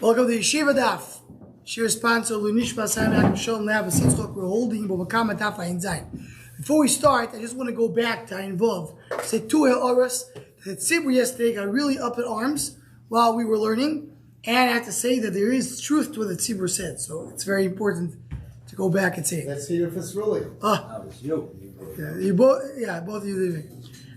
Welcome to Yeshiva Daf. Shir sponsor Lunishma Samak Shalom Nav Sitzchok. We're holding Bobakama Daf Ayin Zayin. Before we start, I just want to go back to Ayin Vov. Say two Ha'oras. The Tzibur yesterday got really up in arms while we were learning, and I have to say that there is truth to what the Tzibur said. So it's very important to go back and say it. Let's hear if it's really. That was you. Both of you did it.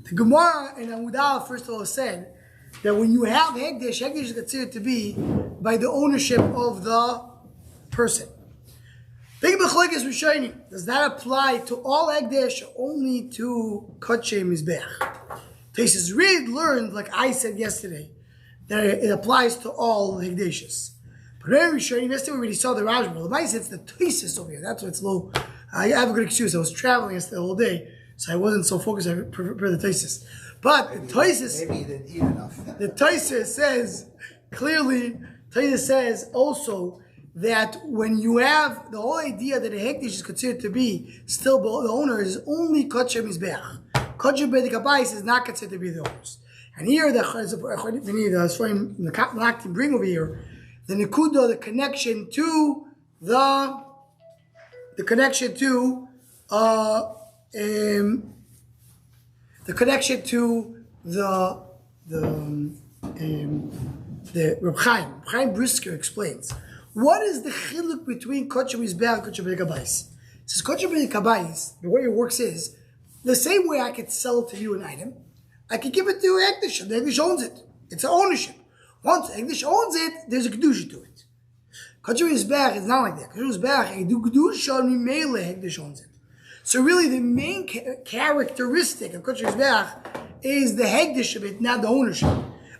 The Gemara in Amudal first of all said that when you have Hegdesh is considered to be by the ownership of the person. Big B'chlekes Rishonim. Does that apply to all Hegdesh or only to Kodshe Mizbech? Taisus Reed learned, like I said yesterday, that it applies to all Hegdeshes. But very Rishonim, yesterday we already saw the Rajma. The Vice it's the Taisus over here. That's why it's low. I have a good excuse. I was traveling yesterday the whole day, so I wasn't so focused. I prepared the Taisus. But the Taisus, Maybe you didn't eat enough. the Taisus says clearly. Taisus says also that when you have the whole idea that a hekdesh is considered to be still the owner is only Kodshe Mizbeach. Kodshe Beit Kabais is not considered to be the owners. And here the Nachtim bring over here the Nekuda, the connection to the connection to the Reb Chaim Brisker explains what is the chiluk between Kodshe Mizbeach and Kodshe Beit Kabais. He says Kodshe Beit Kabais, the way it works is the same way I could sell to you an item, I could give it to Hekdesh. The Hekdesh owns it. It's an ownership. Once Hekdesh owns it, there's a kedusha to it. Kodshe Mizbeach is not like that. Kodshe Mizbeach, I do kedusha and Mimele Hekdesh owns it. So really, the main characteristic of Kodshe Mizbeach is the Hekdesh of it, not the ownership.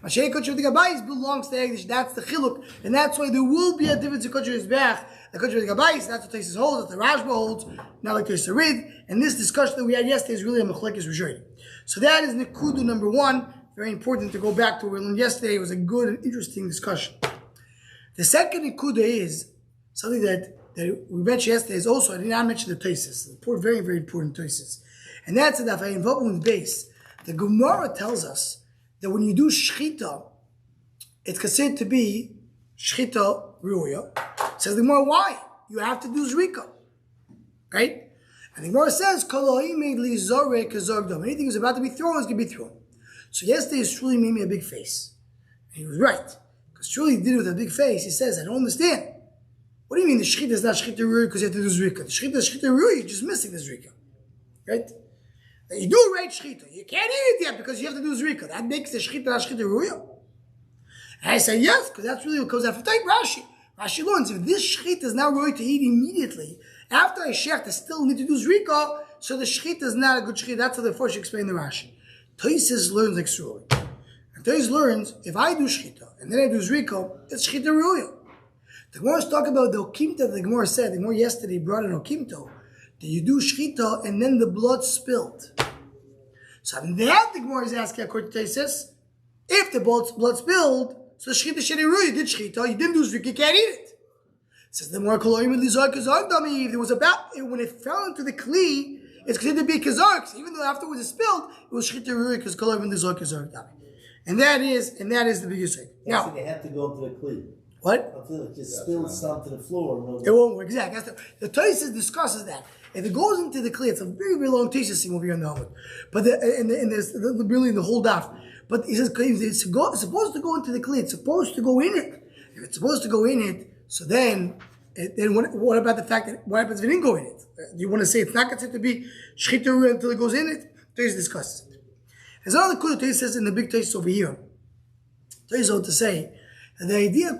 Mashiach Kodshe Beit Kabais belongs to Hekdesh. That's the chiluk, and that's why there will be a difference in Kodshe Mizbeach. The Kodshe Beit Kabais, that's what Taisus holds, that's the Rashba holds, not like Taisus Reed. And this discussion that we had yesterday is really a Machlekes Rishonim. So that is Nekudu number one. Very important to go back to what we learned yesterday. It was a good and interesting discussion. The second Nekuda is something that we mentioned yesterday. Is also I did not mention the Taisus. Very very important Taisus, and that's that I involve with base. The Gemara tells us that when you do shchita, it's considered to be shchita ruya. Says the Gemara, why? You have to do zrika, right? And the Gemara says, anything is about to be thrown is going to be thrown. So yesterday, Shuli made me a big face. And he was right. Because Shuli did it with a big face. He says, I don't understand. What do you mean the shchita is not shchita ruya because you have to do zrika? The shchita is shchita ruya, you're just missing the zrika. Right? Now you do right shchita. You can't eat it yet because you have to do zrika. That makes the shchita not shchita ruya. And I say, yes, because that's really what comes after time. Rashi learns, if this shchita is now ready to eat immediately, after I shecht, I still need to do zrika, so the shchita is not a good shchita. That's how the first explain the Rashi. Taisus learns like Surah. And Taisus learns, if I do shchita, and then I do zrika, it's shchita ruya. The Gemara is talking about the okimta that the Gemara said. The Gemara yesterday brought an okimto, that you do shchita, and then the blood spilled. So now the Gemara is asking, according to Taisus, if the blood spilled, so shchita sheni ruya, you did shchita, you didn't do zrika, you can't eat it. Says the more koloim lizar kazar dami. If it was about when it fell into the kli, it's considered to be kazar. Even though afterwards it spilled, it was shchita ruya because koloim lizar kazar dami. And that is the biggest thing. Now they have to go into the kli. What? Until it just spills down to the floor. It won't work. Exactly. The Taisus discusses that. If it goes into the kli, it's a very very long Taisus thing over here in the Talmud. But there's really in the whole daf. But he says it's supposed to go into the kli. It's supposed to go in it. If it's supposed to go in it. So then what about the fact that what happens if it didn't go in it? Do you want to say it's not considered to be shchita ruya until it goes in it? Taisus discusses it. There's another kudah Taisus says in the big Taisus over here. Taisus want to say that the idea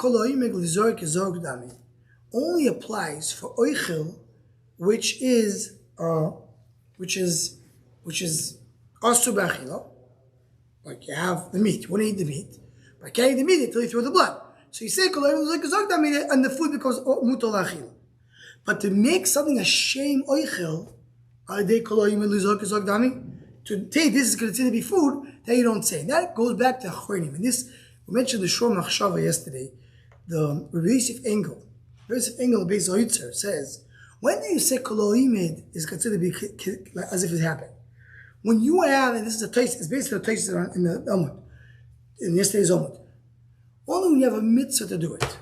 only applies for oichel, which is asu b'achila. Like you have the meat, you want to eat the meat, but I can't eat the meat until you throw the blood. So you say and the food becomes mutal achil. But to make something a shame oichel, to take this is considered to be food, that you don't say. That goes back to Achronim. And this, we mentioned the Shor Machshava yesterday, the Revisive Engel. Revisive Engel, based on Yitzer, says, when do you say koloimid is considered to be as if it happened? When you have, and this is a taste, it's basically a taste in the Talmud, in yesterday's Talmud. Only when you have a mitzvah to do it.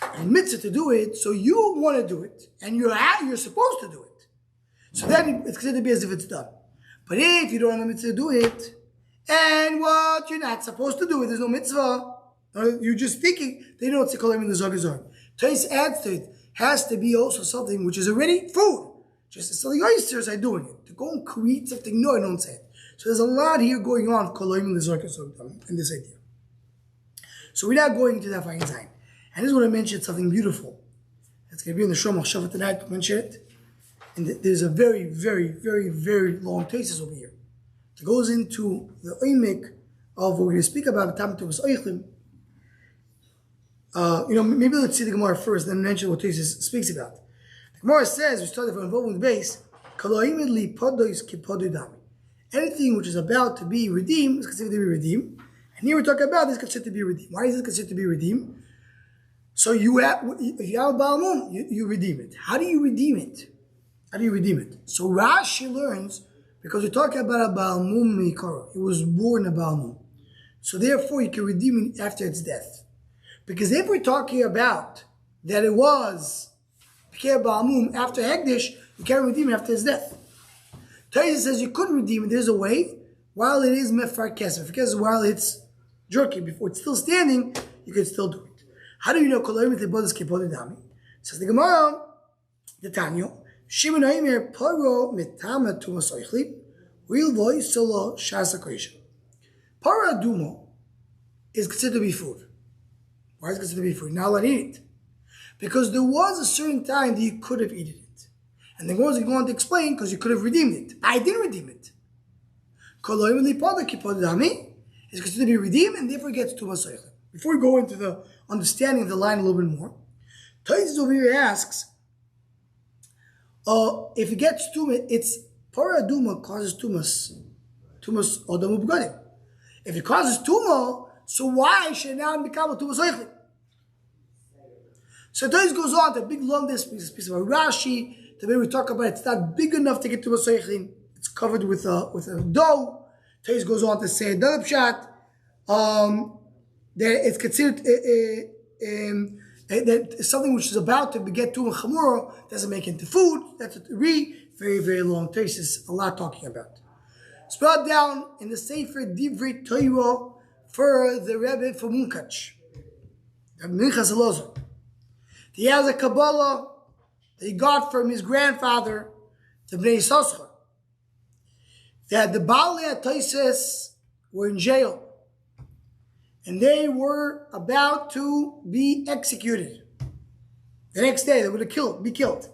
and mitzvah to do it, so you want to do it, and you're supposed to do it. So then it's considered to be as if it's done. But if you don't have a mitzvah to do it, and what you're not supposed to do it, there's no mitzvah, you're just thinking, they don't say kolayim in the zogazor. Tais adds to it, has to be also something which is already food. Just as the oysters are doing it. To go and create something, no, I don't say it. So there's a lot here going on, kolayim in the zogazor, in this idea. So we're not going into that fine time. And this is what I mentioned, something beautiful. It's going to be in the Shom Machshava tonight, to mention it. And there's a very, very, very, very long thesis over here. It goes into the oimik of what we're going to speak about, Tam Tuvas Oichlim. Maybe let's see the Gemara first, then mention what thesis speaks about. The Gemara says, we started from involving the base, anything which is about to be redeemed is considered to be redeemed. And here we're talking about this is considered to be redeemed. Why is it considered to be redeemed? So if you have a Baal Mum, you redeem it. How do you redeem it? So Rashi learns, because we're talking about a Baal Mum Mikara. It was born a Baal Mum. So therefore you can redeem it after its death. Because if we're talking about that it was Pikir Baal Mum after Hegdish, you can't redeem it after its death. Taisa says you could redeem it. There's a way. While it is Mefar Kesef, because while it's jerky, before it's still standing, you can still do it. How do you know Kolayim with the Bodas Kipodidami? Says the Gemara, the Tanyo, Shimon Aimer Paro Mitama Tumas Oichli, Real Voice Solo Shasa Koisha. Para Dumo is considered to be food. Why is it considered to be food? Now let eat it. Because there was a certain time that you could have eaten it. And the Gemara is going to explain because you could have redeemed it. I didn't redeem it. Kolayim with the Pada Kipodidami is considered to be redeemed and therefore gets Tumas Oichli. Before we go into the understanding of the line a little bit more, Taisus over here asks, if it gets tumah, it's paraduma causes tumas odam ubgadim. If it causes tumah, so why should it now become a tumas oichlim? So Taisus goes on to big long this piece of a Rashi. The way we talk about it, it's not big enough to get tumas oichlim. It's covered with a dough. Taisus goes on to say another pshat. That it's considered that something which is about to get to a chamura doesn't make it into food. That's a very, very long thesis, a lot talking about. It's brought down in the Sefer Divrei Torah for the Rebbe from Munkach, Minchas Elazar. He has a Kabbalah that he got from his grandfather, the Bnei Yissaschar, that the Baalei HaTosfos were in jail. And they were about to be executed. The next day, they would be killed.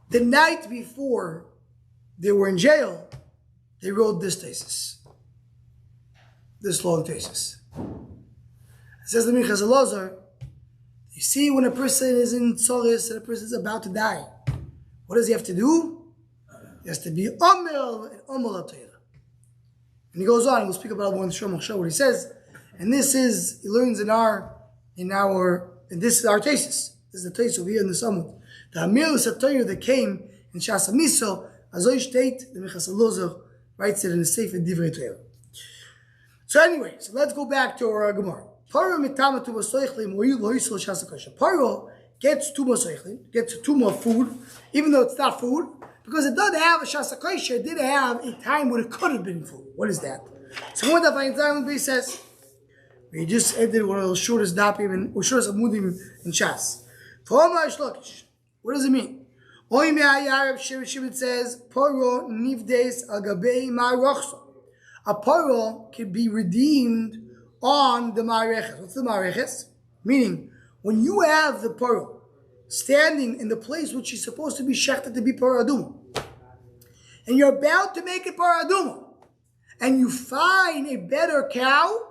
The night before they were in jail, they wrote this thesis. This long thesis. It says to Minchas Elazar, you see when a person is in Tzoris and a person is about to die, what does he have to do? He has to be Omel and Omel HaTorah. And he goes on, we'll speak about it more in the Shom Machshava, what he says. And this is, he learns and this is our thesis. This is the thesis over here in the summit. The Amirus HaTorah that came in Shas HaMiso, Azoy Shteit, the Minchas Elazar writes it in the Sefer Divrei Torah. So anyway, so let's go back to our Gemara. Paro mitama tumas oichlim, or you lo yisrael Shas HaKosher. Paro gets tumas oichlim, gets tumah food, even though it's not food, because it doesn't have a Shas HaKosher, it did have a time where it could have been food. What is that? So what the Fine Time says, we just ended one of the shortest dapim or shortest amudim in Shas. What does it mean? Shimon says, Paro nivdes agabei ma'rochso. A paro can be redeemed on the ma'areches. What's the ma'areches? Meaning, when you have the paro standing in the place which is supposed to be shechted to be paro aduma, and you're about to make it paro aduma, and you find a better cow,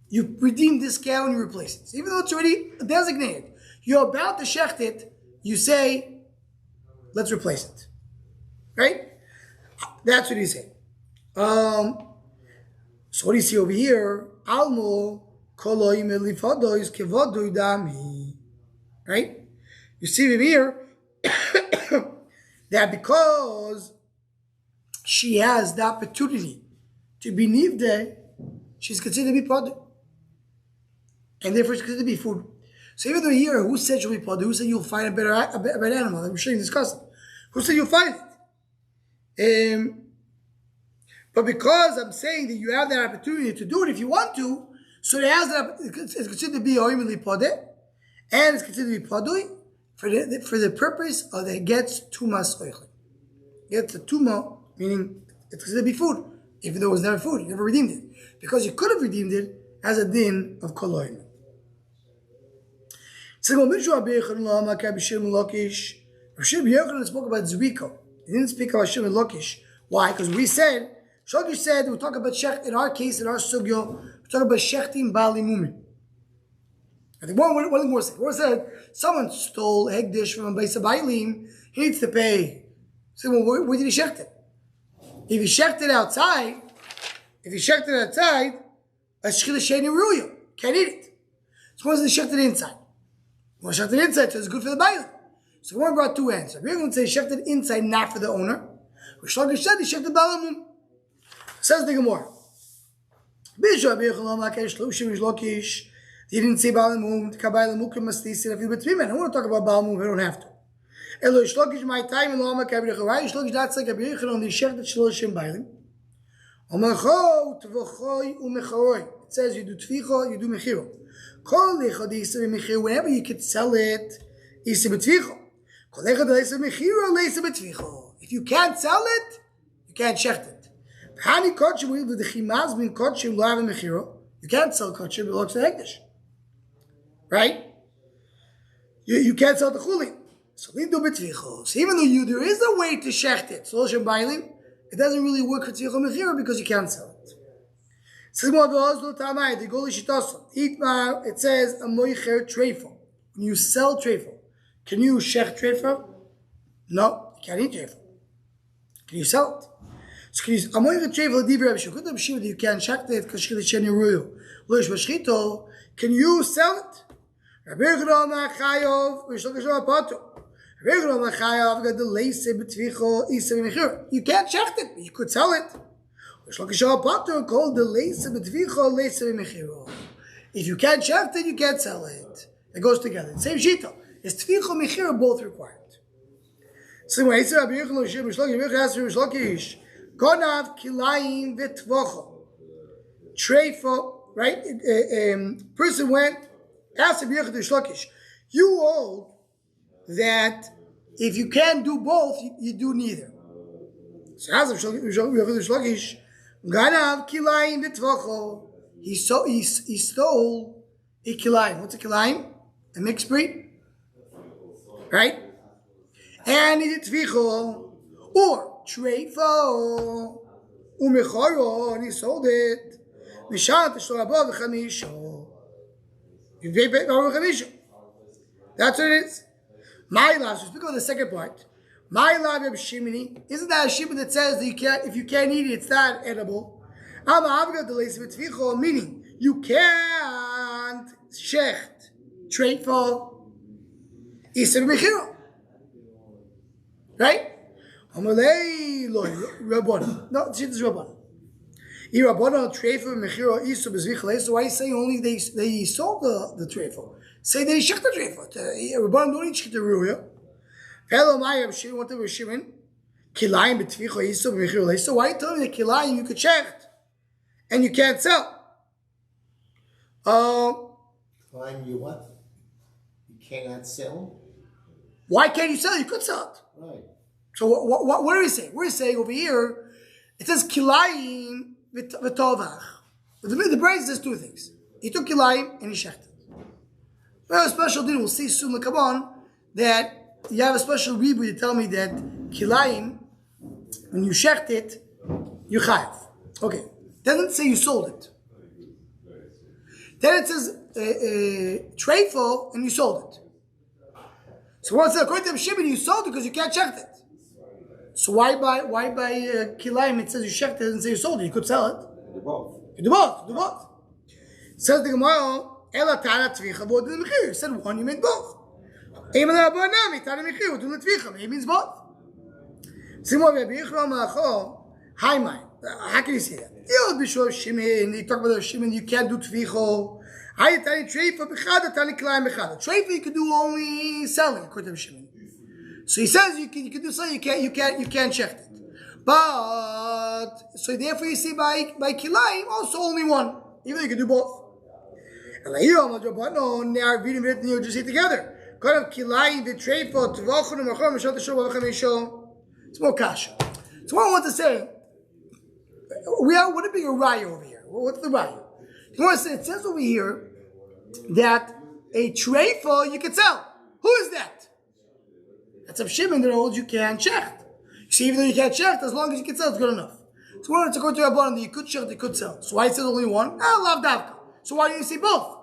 you redeem this cow and you replace it. So even though it's already designated, you're about to shecht it, you say, let's replace it. Right? That's what he's saying. So what do you see over here? Almo koloim elifadois kevodoi dami. Right? You see over here that because she has the opportunity to be nivde, she's considered to be product. And therefore she's considered to be food. So even though here, who said you'll be potter? Who said you'll find a better animal? I'm sure you discussed it. Who said you'll find it? But because I'm saying that you have that opportunity to do it if you want to, so it has that. It's considered to be oimli potter, and it's considered to be podui for the purpose of that it gets tumas oichlin. Gets a tuma, meaning it's considered to be food, even though it was never food. You never redeemed it because you could have redeemed it as a din of koloim. So Rabbi Yochanan spoke about Zviko. He didn't speak about Shimon Lakish. Why? Because we said, Shogish said, we talk about Shecht, in our case, in our sugyo, we talk about Shechtim Bali Mumin. I think one thing more said. One said, someone stole Hegdish from a Beis Bailim, he needs to pay. So, well, where did he shecht it? If he shecht it outside, a Shechila Sheni Ruyo, can't eat it. So what's the shecht it inside? Well, shecht it inside, so it's good for the Bailim. So one brought two answers. We're going to say shecht it inside, not for the owner. Shogish said he shecht it Balamum. Says the Gemara. He didn't say Balamum, Kabailamukim must be said if you between men. I want to talk about Balamum, we don't have to. Elo Shlokish my time in Lama Kabir Why Shlokish not say Kabir on the shecht it Shloshim Bailim? Omacho Tvochoi Umechoroi. It says you do Tvicho, you do Mechiro. Kol Lechad Yisem Mechiro, whenever you could sell it, Yisem Tvicho. Kol Lechad Yisem Mechiro, Yisem Tvicho. If you can't sell it, you can't shecht it. Hani Kotchim will do the Chimaz bin Kotchim Lo Have Mechiro. You can't sell Kotchim, it belongs to Hekdesh. Right? You can't sell the Chulin. So we do B'Tvicho. So even though there is a way to shecht it, so Shem Bailim, it doesn't really work for Tvicho Mechiro because you can't sell it. It says a moicher treifo. When you sell treifo, can you shecht treifo? No, you can't eat treifo. Can you sell it? So can you a moicher treifo divrei Rabbi Shimon that you can't shecht it because shchita sheni ruyo loish b'shchito? Can you sell it? Rabbi Yochanan Chayov v'shlokish Pato. Rabbi Yochanan Chayav got the leise b'tvicho isem mechir. You can't shecht it, but you could sell it. If you can't shecht it, you can't sell it. It goes together. Same shita. Is tvicho mechira both required? So when Rabbi Yochanan Gonav kilayim v'tvocho. Treifo, right? Person went, asked Rabbi Yochanan Shlokish, you hold that if you can't do both, you do neither. So as Rabbi Yochanan Shlokish, Ganav kilayim v'tvocho. He stole a kilayim. What's a kilayim? A mixed breed, right? And he did tvicho or treifo umechoro, and he sold it. Mishat shorabah v'chamisho. You pay v'chamisho. That's what it is. My last. So speak about the second part. My love of Shimini, isn't that a shimon that says that you can't, if you can't eat it, it's not edible? Meaning you can't shecht treifo isem mechiro, right? Amalei lo rabbanon. No, this is rabbanon. Rabbanon treifo mechiro isem bezvichale. So why are you saying only they sold the treifo? Say they shecht the treifo. Rabbanon don't eat shecht the ruya. Hello, my Shimon, what was Shimon? Kilayim b'tvicho yiso b'mechiro leiso. So why are you telling me that kilayim you could shecht and you can't sell? Kilayim you what? You cannot sell? Why can't you sell? You could sell it. Right. So what are we saying? We're saying over here, it says kilayim v'tovach. The brain says two things. He took kilayim and he shechted. Very special deal. We'll see soon. Come on, that. You have a special rebu, you tell me that kilayim, when you shecht it, you chayav. Okay. Doesn't say you sold it. Then it says treifo and you sold it. So once according to Shimon, you sold it because you can't shecht it. So why by kilayim it says you shecht it and say you sold it? You could sell it. You do both. You do both. Says the Gemara, ela ta'ana tvicha bo de mechir. You said one, you meant both. It means both. How can you say that? He talk about the Shimon, you can't do tvicho. Treifa you can do only selling according to Shimon. So he says you can do something, you can't check it. But so therefore you see by kilayim also only one, even though you can do both. And no, they are reading it and you just see together. It's more kasha. So what I want to say, what a bigger raya over here. What's the raya? It says over here that a treifa you can sell. Who is that? That's a Shimon that holds you can't check. You see, even though you can't check, as long as you can sell, it's good enough. So when it's according to Rabbanan that you could check, you could sell. So why it says only one? Lav davka. So why do you say both?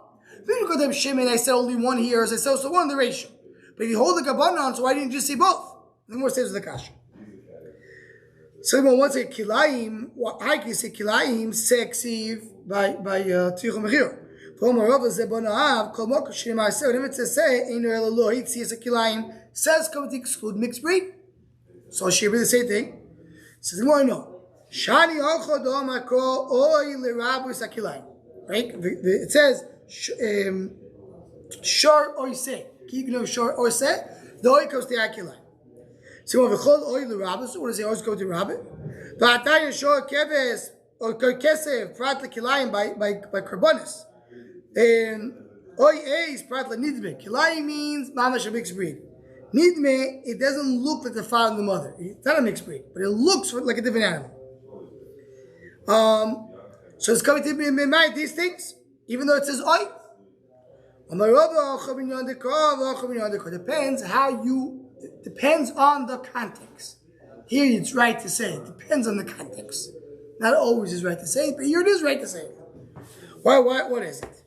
If you go to Shimon, I said only one here, as I said, so one in the ratio. But if you hold the Rabbanan, so why didn't you just say both? The more says the kasha. So when one say kilayim, I can say kilayim sexiv by Tzricha Mechir. From Rava Zebonaav, Kol Mokah Shemar Seh. When it says say, Einu Elo Lo Hitzi is a kilayim, says come to exclude mixed breed. So she really the same thing. Says the more no. Shani Ocho Do Makro Oy LeRabu Sakilayim. Right? It says Shor Oise. Keep you know Shor Oise. The Oy comes to Akilayim. So when we call oil the rabbis, so what does he always go to rabbit? But I show keves or kesef prat lekilayim by karbonis. And oil is prat lenidme. Kilayim means mamash a mixed breed. Nidme, it doesn't look like the father and the mother. It's not a mixed breed, but it looks like a different animal. So it's coming to be made these things, even though it says oil. Depends on the context. Here it's right to say it. Depends on the context. Not always is right to say it, but here it is right to say it. What is it?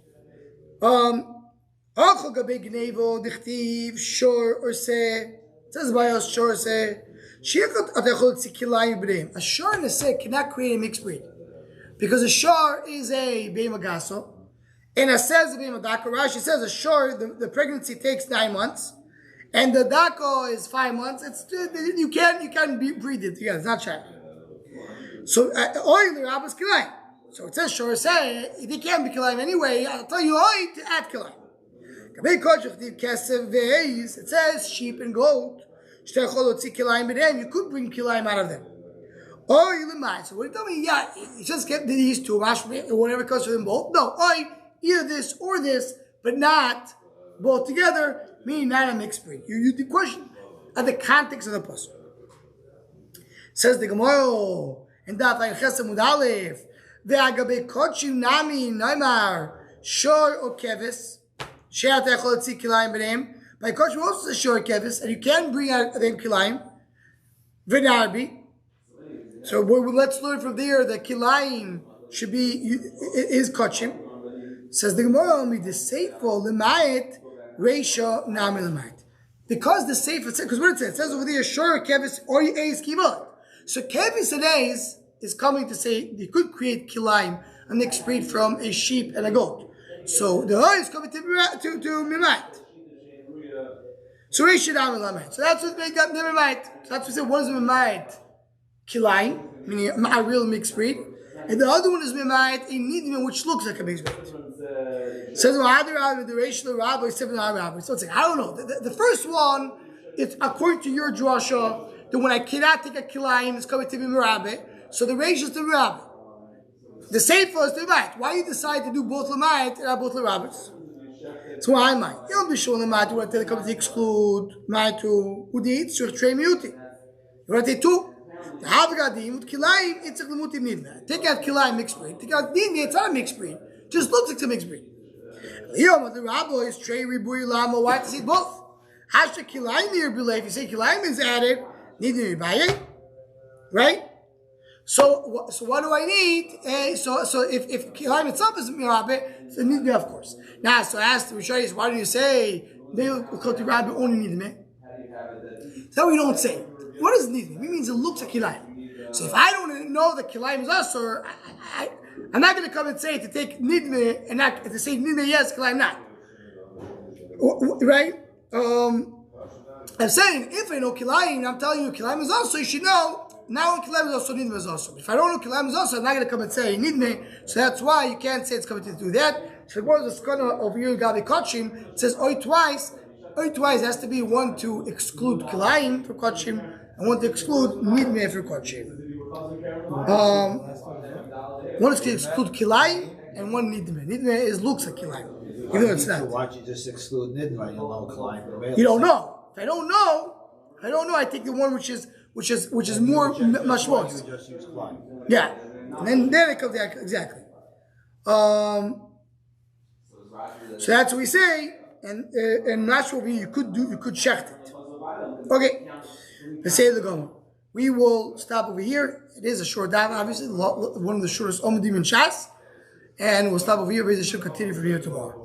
Shor or say. It says by us shor or say. A shor and a say cannot create a mixed breed. Because a shor is a beimagaso. And a says a beimadaka. Rashi says a shor, the pregnancy takes 9 months. And the dako is 5 months. You can't breed it together. It's not shy. So oil the rabbis kilayim. So it says sure say they can't be kilayim anyway. I'll tell you oil to add kilayim. It says sheep and goat. You could bring kilayim out of them. Oil the mind. So what do you tell me? Yeah, you just get these two or whatever comes for them both. No, oil either this or this, but not both together. Meaning not a mixed breed. You the question of the context of the pasuk. Says the Gemara in Daf Ayin Ches Amud Aleph, ve'agabe kochim nami naimar shor or kevis she'at echol tzik kilayim b'neim. By kochim also says shor kevis, and you can bring out them kilayim v'narbi. So let's learn from there that kilayim should be is kochim. Says the Gemara only the seifo l'mayit. Ratio namilamite. Because the safe because what it says over there, sure kevis or a's kibot. So kevis and a's is coming to say you could create kilayim, a mixed breed from a sheep and a goat. So the oil is coming to mimite. So ratio namilamite. So that's what made up mimite. So that's what we said. One is mimite kilayim, meaning a real mixed breed, and the other one is mimite a nidman which looks like a mixed breed. Says the racial rabbi, seven rabbi. So it's like I don't know. The first one, it's according to your drasha that when I cannot take a kilayim, it's coming to be rabbi. So the racial is the rabbi. The seifa is the right. Why you decide to do both lamayit and not both rabbis? So why am I? You don't be sure lamayit. You want to come to exclude ma'it to udit sur trei miuti. You want to take two. The havgadim kilayim it's a lemutim nidna. Take out kilayim mixed breed. Take out nidna. It's not a mixed breed. Just looks like a mixed breed. Here, the rabbi is trei ribui lama. Why to see both? Hasha kilayim here believe. You say kilayim is added. Need to buy it, right? So what do I need? So if kilayim itself is mirabeh, so need me of course. Now, so I asked the Rishayis, why do you say they will call the rabbi only need me? So we don't say. What does need me? It means it looks like kilayim. So if I don't know that kilayim is asur, I'm not going to come and say to take nidme and not to say nidme yes, kilayim not. Right? I'm saying if I know kilayim, I'm telling you kilayim is also. You should know now kilayim is also nidme is also. If I don't know kilayim is also, I'm not going to come and say nidme. So that's why you can't say it's coming to do that. So what is the skana over here? Gabi kachim. It says oi twice. Oi twice has to be one to exclude kilayim for kachim and one to exclude nidme for kachim. One is to exclude kilayim and one nidme. Nidme is looks like kilayim, even though it's not. So why don't you just exclude nidma? You'll know kilayim. You don't know. If I don't know. I take the one which is more mashmos. Just use kilayim. Yeah, and then it comes back exactly. So that's what we say, and mashmos you could shecht it. Okay, let's say the Gemara. We will stop over here. It is a short dive, obviously, one of the shortest omedim in Shas, and we'll stop over here. We should continue from here tomorrow.